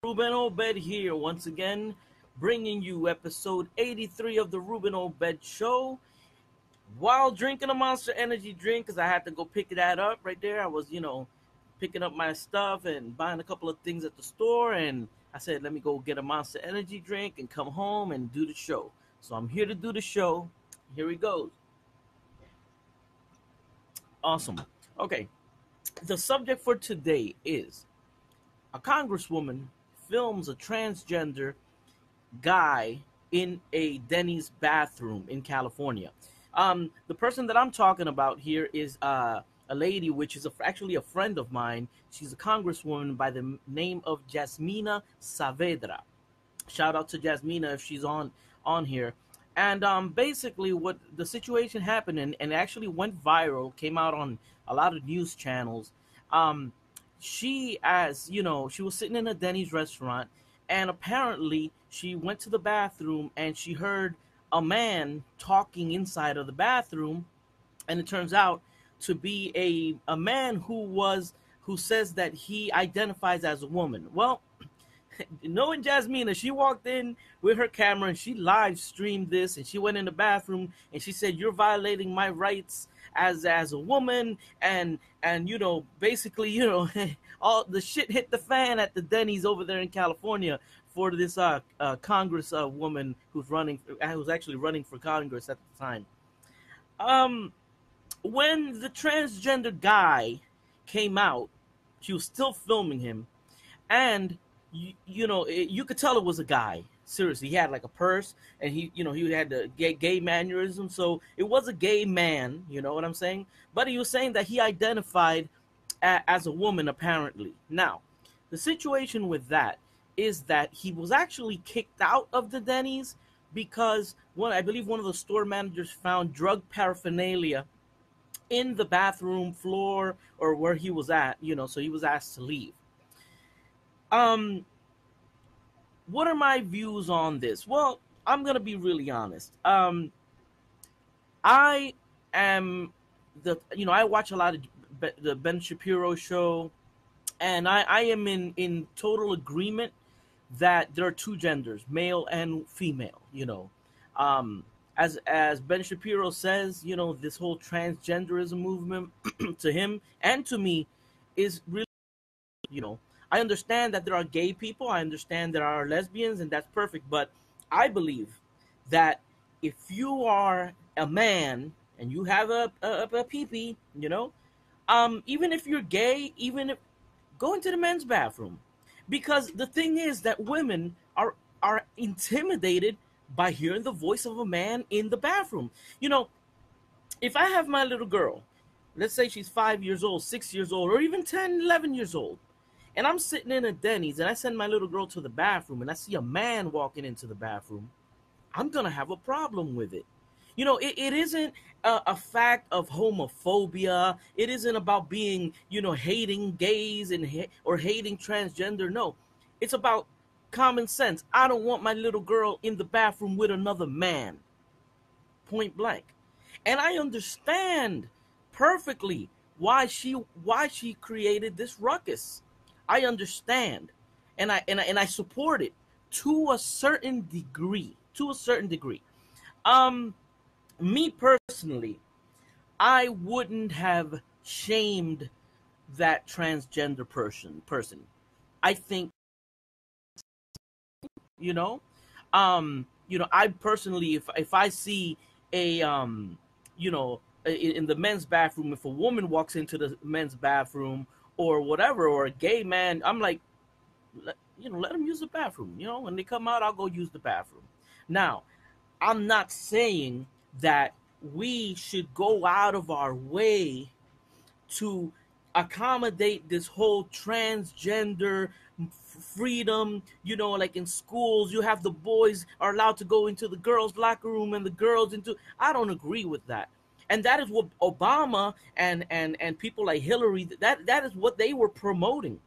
Ruben Obed here once again, bringing you episode 83 of the Ruben Obed Show. While drinking a Monster Energy drink, because I had to go pick that up right there. I was, picking up my stuff and buying a couple of things at the store, and I said, let me go get a Monster Energy drink and come home and do the show. So I'm here to do the show. Here we go. Awesome. Okay. The subject for today is a congresswoman films a transgender guy in a Denny's bathroom in California. The person that I'm talking about here is a lady, which is actually a friend of mine. She's a congresswoman by the name of Jasmina Saavedra. Shout out to Jasmina if she's on here. And basically, what the situation happened and actually went viral, came out on a lot of news channels. She was sitting in a Denny's restaurant, and apparently she went to the bathroom and she heard a man talking inside of the bathroom, and it turns out to be a man who says that he identifies as a woman. Well, knowing Jasmina, she walked in with her camera and she live streamed this, and she went in the bathroom and she said, "You're violating my rights as a woman," and basically, all the shit hit the fan at the Denny's over there in California for this Congress woman who's actually running for Congress at the time. When the transgender guy came out, she was still filming him, and you could tell it was a guy. Seriously, he had like a purse, and he had the gay mannerism, so it was a gay man. You know what I'm saying? But he was saying that he identified as a woman, apparently. Now, the situation with that is that he was actually kicked out of the Denny's because I believe one of the store managers found drug paraphernalia in the bathroom floor or where he was at. So he was asked to leave. What are my views on this? Well, I'm going to be really honest. I am I watch a lot of the Ben Shapiro show, and I am in total agreement that there are two genders, male and female. As Ben Shapiro says, this whole transgenderism movement to him and to me is really, I understand that there are gay people. I understand there are lesbians, and that's perfect. But I believe that if you are a man and you have a pee-pee, even if you're gay, go into the men's bathroom. Because the thing is that women are intimidated by hearing the voice of a man in the bathroom. If I have my little girl, let's say she's 5 years old, 6 years old, or even 10, 11 years old, and I'm sitting in a Denny's and I send my little girl to the bathroom and I see a man walking into the bathroom, I'm going to have a problem with it. It isn't a fact of homophobia. It isn't about being, hating gays or hating transgender. No, it's about common sense. I don't want my little girl in the bathroom with another man. Point blank. And I understand perfectly why she created this ruckus. I understand, and I support it to a certain degree. Me personally, I wouldn't have shamed that transgender person. I think, I personally, if I see in the men's bathroom, if a woman walks into the men's bathroom or whatever, or a gay man, I'm like, let them use the bathroom. When they come out, I'll go use the bathroom. Now, I'm not saying that we should go out of our way to accommodate this whole transgender freedom. Like in schools, you have the boys are allowed to go into the girls' locker room and the girls into. I don't agree with that. And that is what Obama and people like Hillary, that is what they were promoting.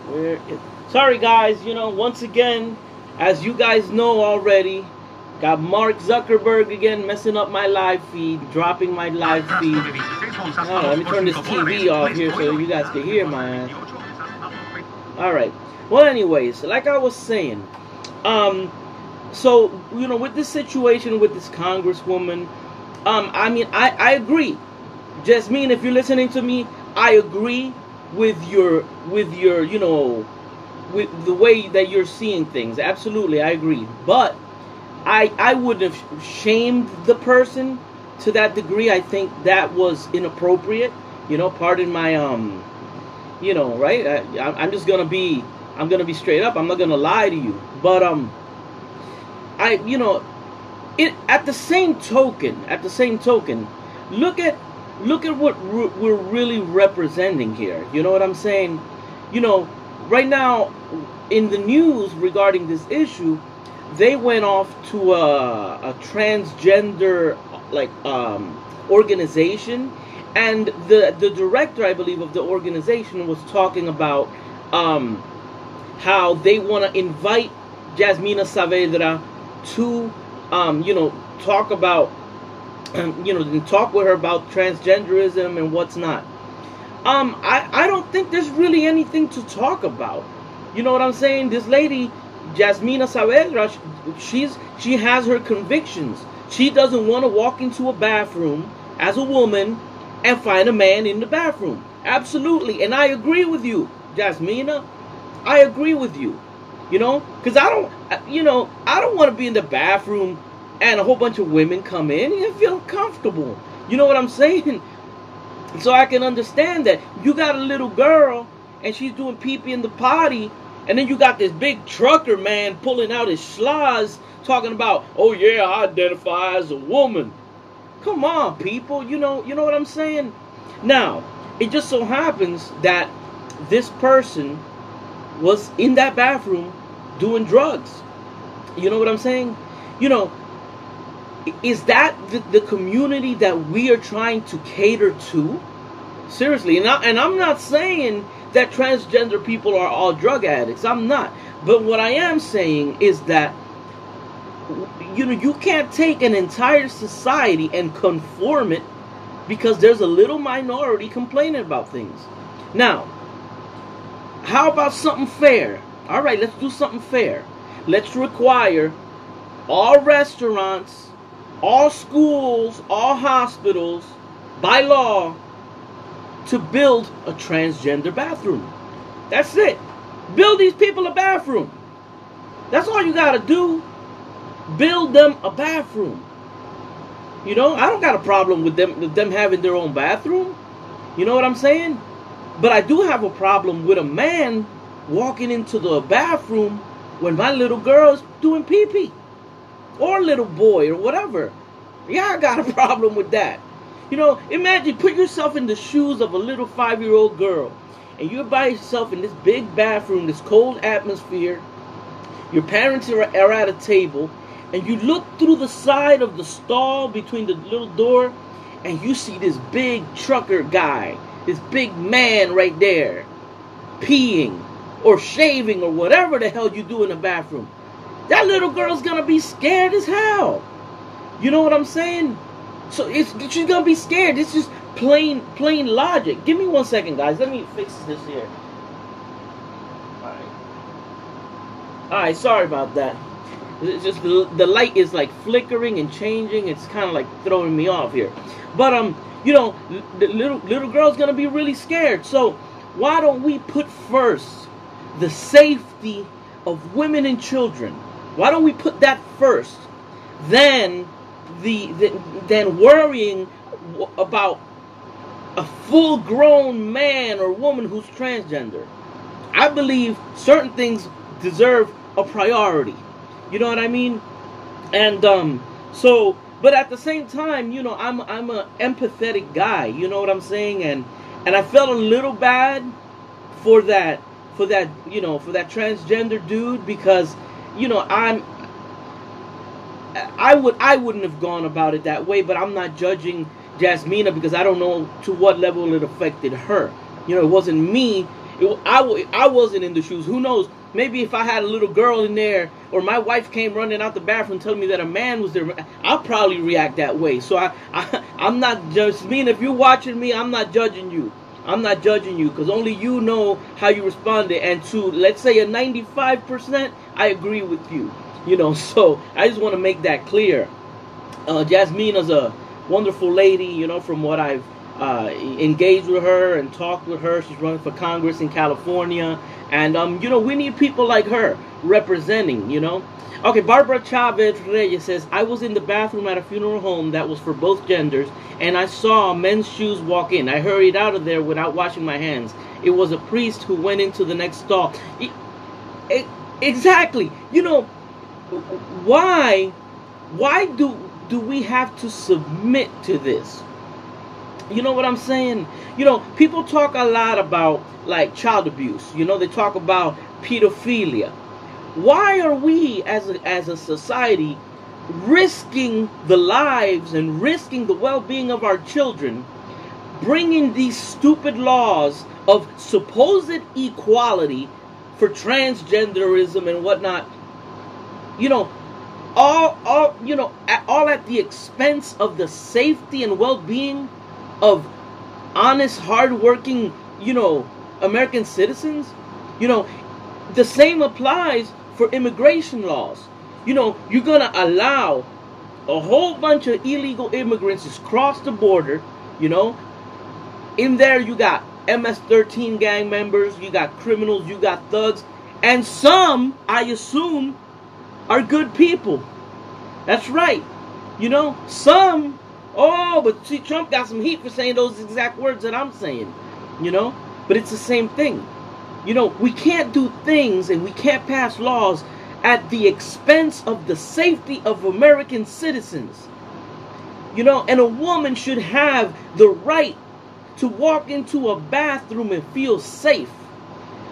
Okay. Sorry, guys. Once again, as you guys know already, got Mark Zuckerberg again messing up my live feed, dropping my live feed. Let me turn this TV off here so you guys can hear my ass. All right. Well, anyways, like I was saying, um, so with this situation with this congresswoman, I mean, I agree. Jasmine, if you're listening to me, I agree with your with the way that you're seeing things. Absolutely, I agree. But I wouldn't have shamed the person to that degree. I think that was inappropriate. Pardon my right? I'm gonna be straight up. I'm not gonna lie to you. But I it at the same token, look at what we're really representing here. You know what I'm saying? You know, right now in the news regarding this issue, they went off to a transgender like organization, and the director, I believe, of the organization was talking about how they want to invite Jasmina Saavedra to talk about talk with her about transgenderism and what's not. I don't think there's really anything to talk about. You know what I'm saying? This lady, Jasmina Saavedra, she has her convictions. She doesn't want to walk into a bathroom as a woman and find a man in the bathroom. Absolutely. And I agree with you, Jasmina. I agree with you. Because I don't want to be in the bathroom and a whole bunch of women come in and feel comfortable. You know what I'm saying? So I can understand that. You got a little girl and she's doing pee-pee in the potty, and then you got this big trucker man pulling out his schloz talking about, oh yeah, I identify as a woman. Come on, people. You know what I'm saying? Now, it just so happens that this person was in that bathroom doing drugs. You know what I'm saying? Is that the community that we are trying to cater to? Seriously, and I'm not saying that transgender people are all drug addicts. I'm not. But what I am saying is that you can't take an entire society and conform it because there's a little minority complaining about things. Now, how about something fair? All right, let's do something fair. Let's require all restaurants, all schools, all hospitals, by law, to build a transgender bathroom. That's it. Build these people a bathroom. That's all you got to do. Build them a bathroom. I don't got a problem with them having their own bathroom. You know what I'm saying? But I do have a problem with a man walking into the bathroom when my little girl's doing pee-pee. Or little boy or whatever. Yeah, I got a problem with that. Imagine, put yourself in the shoes of a little 5-year-old girl, and you're by yourself in this big bathroom, this cold atmosphere. Your parents are at a table, and you look through the side of the stall between the little door, and you see this big trucker guy, this big man right there, peeing or shaving or whatever the hell you do in the bathroom. That little girl's gonna be scared as hell. You know what I'm saying? So she's gonna be scared. It's just plain logic. Give me 1 second, guys. Let me fix this here. Alright, sorry about that. It's just the light is like flickering and changing. It's kind of like throwing me off here. But the little girl's gonna be really scared. So why don't we put first the safety of women and children? Why don't we put that first? Then worrying about a full-grown man or woman who's transgender. I believe certain things deserve a priority. You know what I mean? And but at the same time, I'm an empathetic guy. You know what I'm saying? And I felt a little bad for that transgender dude, because I wouldn't have gone about it that way, but I'm not judging Jasmina because I don't know to what level it affected her. It wasn't me. I wasn't in the shoes. Who knows? Maybe if I had a little girl in there, or my wife came running out the bathroom telling me that a man was there, I'll probably react that way. So I'm not Jasmina. If you're watching me, I'm not judging you. I'm not judging you because only you know how you responded. And to, let's say, a 95%, I agree with you. So I just want to make that clear. Jasmina's a wonderful lady, from what I've engaged with her and talked with her. She's running for Congress in California. And, we need people like her representing, Okay, Barbara Chavez Reyes says, I was in the bathroom at a funeral home that was for both genders, and I saw men's shoes walk in. I hurried out of there without washing my hands. It was a priest who went into the next stall. Exactly. Why do we have to submit to this? You know what I'm saying? People talk a lot about, like, child abuse. They talk about pedophilia. Why are we, as a society, risking the lives and risking the well-being of our children, bringing these stupid laws of supposed equality for transgenderism and whatnot, all at the expense of the safety and well-being of honest, hardworking, American citizens? The same applies for immigration laws. You're going to allow a whole bunch of illegal immigrants to cross the border, In there you got MS-13 gang members, you got criminals, you got thugs, and some, I assume, are good people. That's right. Some, but see, Trump got some heat for saying those exact words that I'm saying, but it's the same thing. We can't do things and we can't pass laws at the expense of the safety of American citizens. And a woman should have the right to walk into a bathroom and feel safe.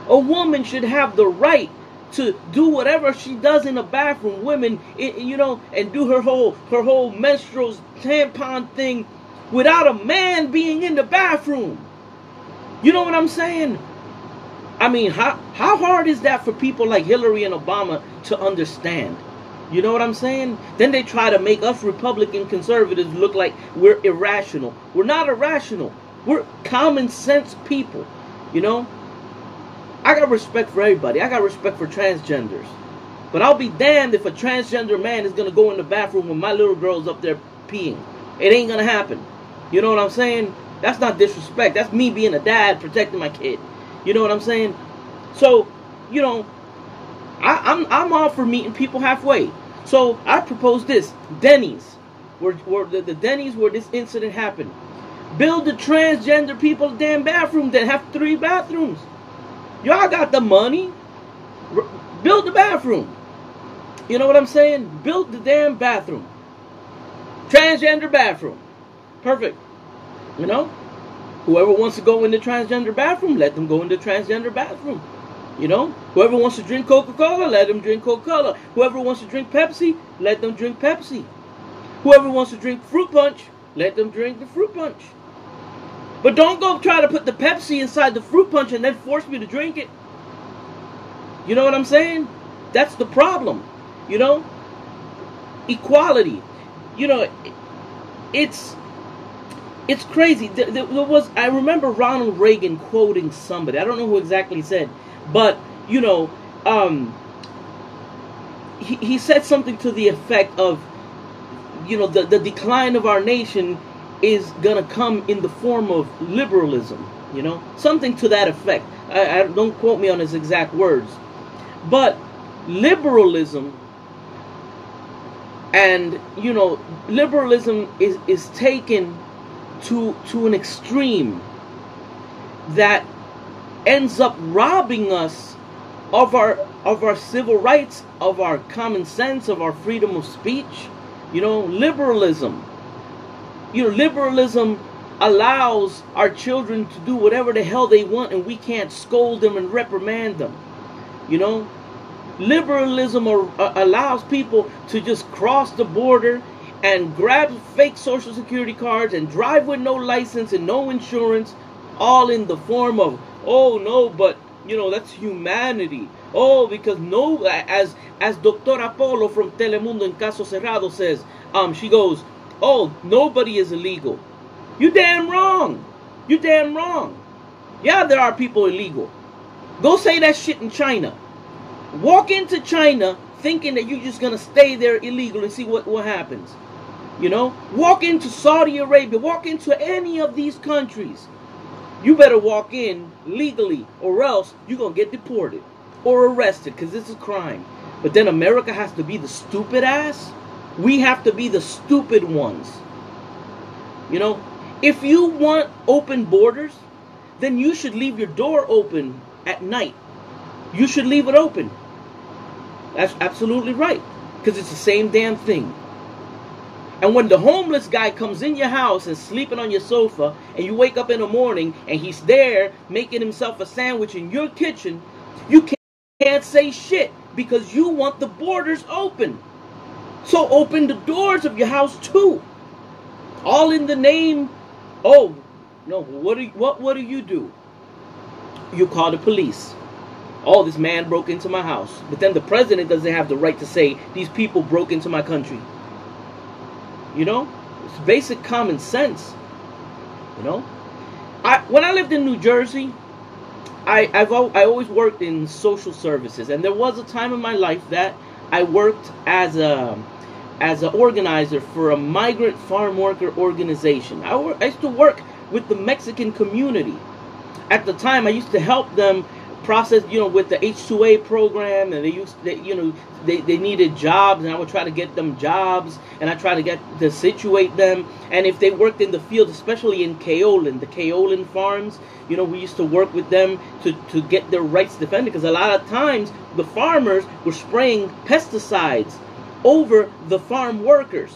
A woman should have the right to do whatever she does in a bathroom, women, and do her whole menstrual tampon thing without a man being in the bathroom. You know what I'm saying? I mean, how hard is that for people like Hillary and Obama to understand? You know what I'm saying? Then they try to make us Republican conservatives look like we're irrational. We're not irrational. We're common sense people, I got respect for everybody. I got respect for transgenders. But I'll be damned if a transgender man is going to go in the bathroom when my little girl's up there peeing. It ain't going to happen. You know what I'm saying? That's not disrespect. That's me being a dad protecting my kid. You know what I'm saying? So, I'm all for meeting people halfway. So I propose this. Dennys, where the Dennys where this incident happened. Build the transgender people a damn bathroom that have 3 bathrooms. Y'all got the money. Build the bathroom. You know what I'm saying? Build the damn bathroom. Transgender bathroom. Perfect. Whoever wants to go in the transgender bathroom, let them go in the transgender bathroom. Whoever wants to drink Coca-Cola, let them drink Coca-Cola. Whoever wants to drink Pepsi, let them drink Pepsi. Whoever wants to drink fruit punch, let them drink the fruit punch. But don't go try to put the Pepsi inside the fruit punch and then force me to drink it. You know what I'm saying? That's the problem. Equality. It's crazy. I remember Ronald Reagan quoting somebody. I don't know who exactly said, but he said something to the effect of, the decline of our nation is gonna come in the form of liberalism. Something to that effect. I don't quote me on his exact words, but liberalism. And liberalism is taken to an extreme that ends up robbing us of our civil rights, of our common sense, of our freedom of speech. Liberalism. Liberalism allows our children to do whatever the hell they want, and we can't scold them and reprimand them. Liberalism allows people to just cross the border and grab fake Social Security cards and drive with no license and no insurance, all in the form of, oh no, but that's humanity. Oh, because no, as Dr. Apollo from Telemundo in Caso Cerrado says, she goes, oh, nobody is illegal. You damn wrong. You damn wrong. Yeah, there are people illegal. Go say that shit in China. Walk into China thinking that you're just gonna stay there illegal and see what happens. You know, walk into Saudi Arabia, walk into any of these countries. You better walk in legally, or else you're gonna get deported or arrested because this is a crime. But then America has to be the stupid ass. We have to be the stupid ones. You know, if you want open borders, then you should leave your door open at night. You should leave it open. That's absolutely right, because it's the same damn thing. And when the homeless guy comes in your house and sleeping on your sofa, and you wake up in the morning and he's there making himself a sandwich in your kitchen, you can't say shit because you want the borders open. So open the doors of your house too. All in the name, oh, no, what do you do? You call the police. Oh, this man broke into my house. But then the president doesn't have the right to say, these people broke into my country. You know? It's basic common sense. You know? When I lived in New Jersey, I always worked in social services. And there was a time in my life that I worked as an organizer for a migrant farm worker organization. I used to work with the Mexican community. At the time, I used to help them process, you know, with the H-2A program, and they needed jobs, and I would try to get them jobs, and I try to situate them. And if they worked in the field, especially in Kaolin, the Kaolin farms, you know, we used to work with them to get their rights defended, because a lot of times the farmers were spraying pesticides over the farm workers.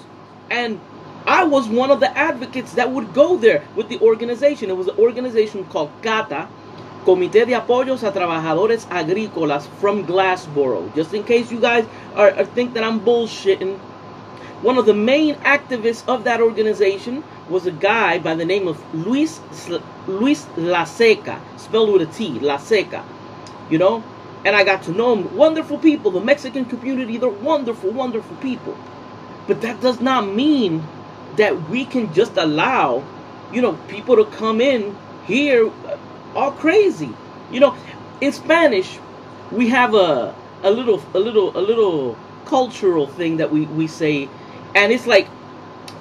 And I was one of the advocates that would go there with the organization. It was an organization called CATA, Comité de Apoyos a Trabajadores Agrícolas, from Glassboro. Just in case you guys think that I'm bullshitting, one of the main activists of that organization was a guy by the name of Luis Laseca, spelled with a T, Laseca, you know? And I got to know him. Wonderful people. The Mexican community, they're wonderful, wonderful people. But that does not mean that we can just allow, you know, people to come in here all crazy. You know, in Spanish, we have a little cultural thing that we say, and it's like,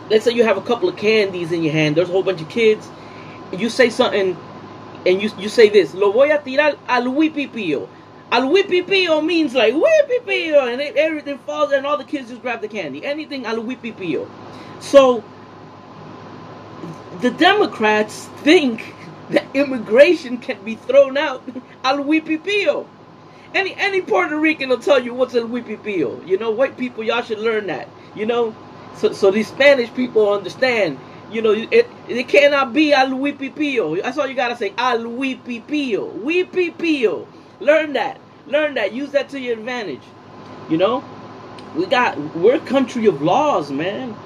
let's say you have a couple of candies in your hand. There's a whole bunch of kids. And you say something, and you say this: "Lo voy a tirar al huipipillo." Al huipipillo means like huipipillo, and everything falls, and all the kids just grab the candy. Anything al huipipillo. So the Democrats think that immigration can be thrown out al huipipillo. Any Puerto Rican will tell you what's al huipipillo. You know, white people, y'all should learn that. You know, so these Spanish people understand. You know, it cannot be al huipipillo. That's all you gotta say. Al huipipillo, huipipillo. Learn that. Use that to your advantage. You know, we're a country of laws, man.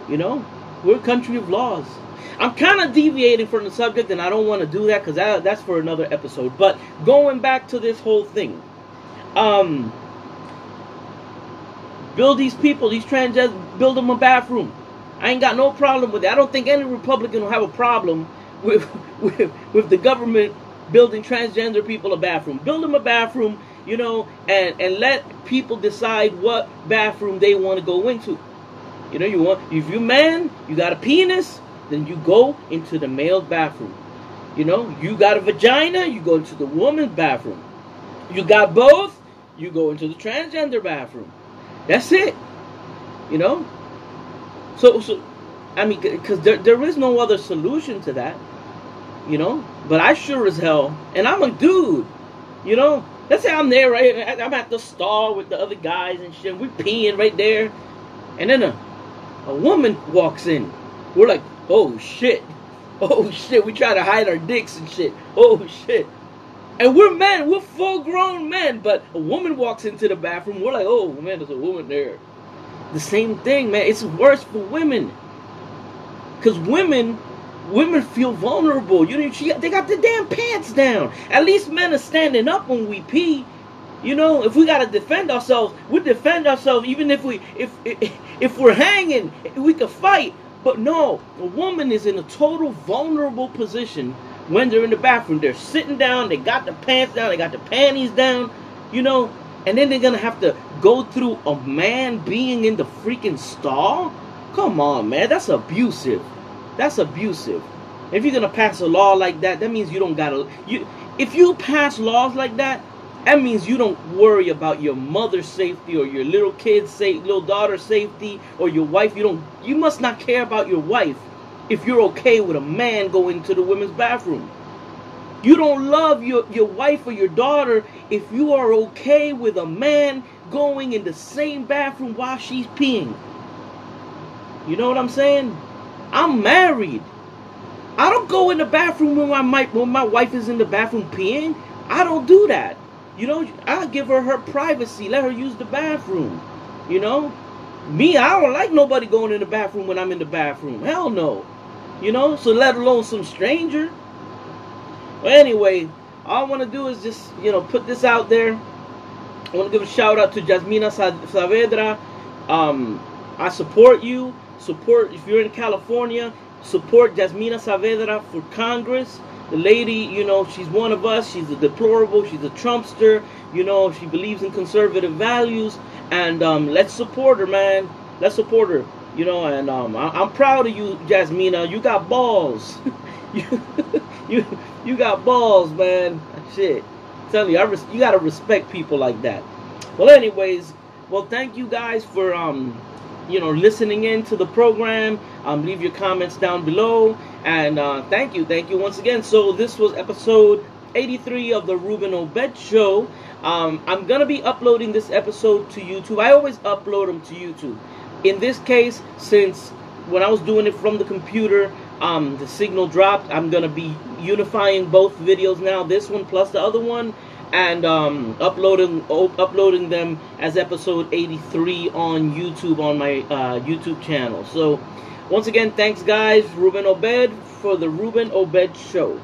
You know, we're a country of laws. I'm kind of deviating from the subject, and I don't want to do that because that's for another episode. But going back to this whole thing, build these people, these transgenders, build them a bathroom. I ain't got no problem with that. I don't think any Republican will have a problem with the government building transgender people a bathroom. Build them a bathroom, you know, and let people decide what bathroom they want to go into. You know, if you're man, you got a penis, then you go into the male bathroom. You know, you got a vagina, you go into the woman's bathroom. You got both, you go into the transgender bathroom. That's it. You know? So I mean, because there is no other solution to that. You know? But I sure as hell, and I'm a dude, you know? Let's say I'm there, right? I'm at the stall with the other guys and shit. We're peeing right there. And then a woman walks in. We're like, oh shit. Oh shit. We try to hide our dicks and shit. Oh shit. And we're men. We're full grown men. But a woman walks into the bathroom. We're like, oh man, there's a woman there. The same thing, man. It's worse for women. Because women feel vulnerable. You know, they got the damn pants down. At least men are standing up when we pee. You know, if we gotta defend ourselves, we defend ourselves. Even if we're hanging, we could fight. But no, a woman is in a total vulnerable position when they're in the bathroom. They're sitting down, they got the pants down, they got the panties down, you know, and then they're gonna have to go through a man being in the freaking stall? Come on, man, that's abusive. That's abusive. If you're gonna pass a law like that, that means you don't gotta. If you pass laws like that, that means you don't worry about your mother's safety or your little kid's safety, little daughter's safety, or your wife. You must not care about your wife if you're okay with a man going to the women's bathroom. You don't love your wife or your daughter if you are okay with a man going in the same bathroom while she's peeing. You know what I'm saying? I'm married. I don't go in the bathroom when my wife is in the bathroom peeing. I don't do that. You know, I give her privacy. Let her use the bathroom. You know? Me, I don't like nobody going in the bathroom when I'm in the bathroom. Hell no. You know? So let alone some stranger. Well, anyway, all I want to do is just, you know, put this out there. I want to give a shout out to Jasmina Saavedra. I support you. Support, if you're in California, support Jasmina Saavedra for Congress. The lady, you know, she's one of us. She's a deplorable. She's a Trumpster. You know, she believes in conservative values. And let's support her, man. Let's support her. You know, and I'm proud of you, Jasmina. You got balls. you got balls, man. Shit. I'm telling you, you gotta respect people like that. Well, anyways, well, thank you guys for you know, listening in to the program. Leave your comments down below, and thank you once again. So this was episode 83 of the Ruben Obed Show. I'm gonna be uploading this episode to YouTube. I always upload them to YouTube. In this case, since when I was doing it from the computer, the signal dropped, I'm gonna be unifying both videos now, this one plus the other one, and uploading them as episode 83 on YouTube, on my YouTube channel. So once again, thanks guys. Ruben Obed for the Ruben Obed Show.